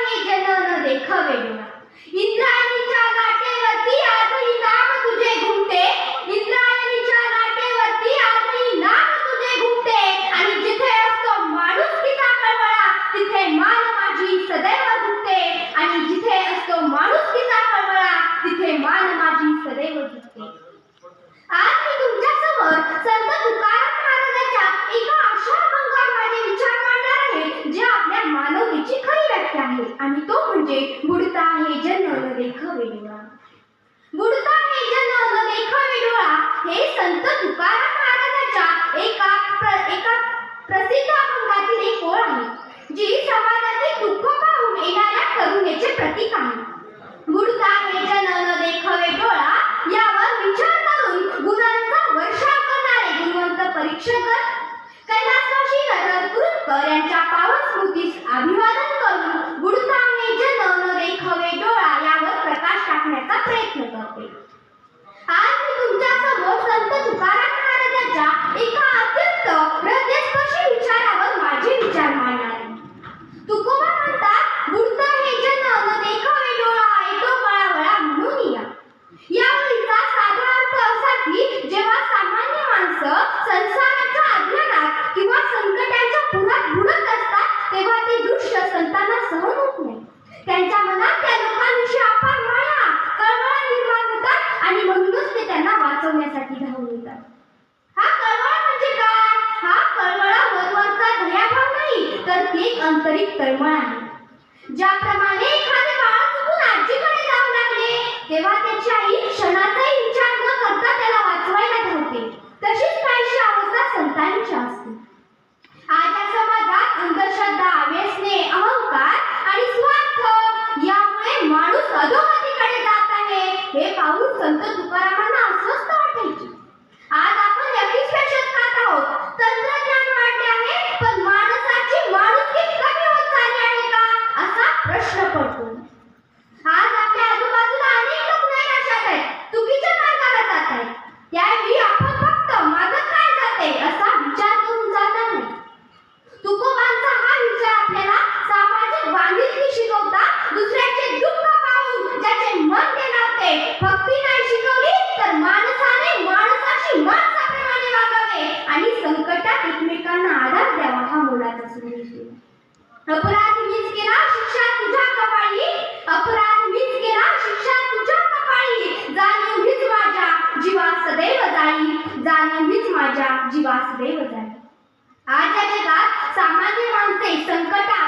हे जन न देखावे डोळा. इंद्रायणीच्या गाठेवरती आजही नाम तुझे घुमते. इंद्रायणीच्या गाठेवरती आजही नाम तुझे घुमते. आणि जिथे असतो माणुसकीचा कळवळा तिथे मान माझी सदैव झुकते. आणि जिथे असतो माणुसकीचा कळवळा तिथे मान माझी सदैव झुकते. आज मी तुमच्या समोर संत तुकाराम महाराजांच्या एका अशा अभंगावर माझे विचार मांडणार आहे जे आपल्या मानवतेची खरी व्याख्या आहे. आणि तो म्हणजे बुडता हे जन न देखावे डोळा. बुडता हे जन न देखावे डोळा हे संत तुकाराम महाराजांच्या एका प्रसिद्ध अभंगातील एक ओळ आहे जी समाजातील दुःख पाहून येणाऱ्या करुणेचे प्रतीक आहे. बुडता हे जन न देखावे डोळा यावर विचार करून गुणांचा वर्षाव करणारे गुणवंत परीक्षकर कैलासवासी कुरुंदकर यांच्या पावन स्मृतीस अभिवादन करून बुडता हे जन न देखावे डोळा यावर प्रकाश टाकण्याचा प्रयत्न करते. आज मी तुमच्या समोर संत तुकाराम महाराजांच्या एका अत्यंत हृदयस्पर्शी विचारावर माझे विचार मांडणार आहे. तुकोबा म्हणतात, बुडता हे जन न देखावे डोळा येतो गळावळा म्हणून या. या ओळीचा साधा अर्थ असा की जेव्हा सामान्य माणसं संसाराच्या अज्ञानात किंवा संकटांच्या पुरात बुडत असतात तेव्हा ते दृश्य संतांना सहन होत नाही. त्यांच्या मनात त्या लोकांविषयी अपार माया कळवळा निर्माण होतात आणि म्हणूनच ते त्यांना वाचवण्यासाठी धावून येतात. हा कळवळा म्हणजे काय? हा कळवळा वरवरचा दयाभाव नाही तर ती एक आंतरिक तळमळ आहे. ज्याप्रमाणे एखादे बाळ चुकून आजीकडे जाऊ लागले तेव्हा त्याची आई क्षणाचाही विचार न करता त्याला वाचवायला धावते, तशीच काहीशी अवस्था संतांची असते. आजच्या समाजात अंधश्रद्धा, व्यसने, अहंकार आणि स्वार्थ यामुळे माणूस अधोगतीकडे जात आहे हे पाहून संत तुकारामांना अस्वस्थ वाटायचे. आज आपण 21व्या शतकात आहोत. तंत्रज्ञान वाढले आहे पण माणसाची माणुसकी कमी होत चालली आहे का असा प्रश्न पडतो. आज आपल्या आजूबाजूला अनेक लोक नैराश्यात आहेत, चुकीच्या मार्गाला जात आहेत. त्यावेळी आपण फक्त माझं काय जाते असा विचार करून जाता नाही. तुकोबांचा हा विचार आपल्याला सामाजिक बांधिलकी शिकवता, दुसऱ्याचे दुःख पाहून ज्याचे मन देणावते, भक्ती नाही शिकवली तर माणसाने माणसाशी माणसाप्रमाणे वागावे आणि संकटात एकमेकांना आधार द्यावा हा मोलाचा संदेश दिला. अपराध मीच केला शिक्षा तुझ्या कपाळी, अपराध मीच केला शिक्षा तुझ्या कपाळी, जाणीव हीच माझ्या जीवा सदैव जाई, जाणीव हीच माझ्या जीवा सदैव जाई. आजच्या जगात सामान्य माणसे संकटात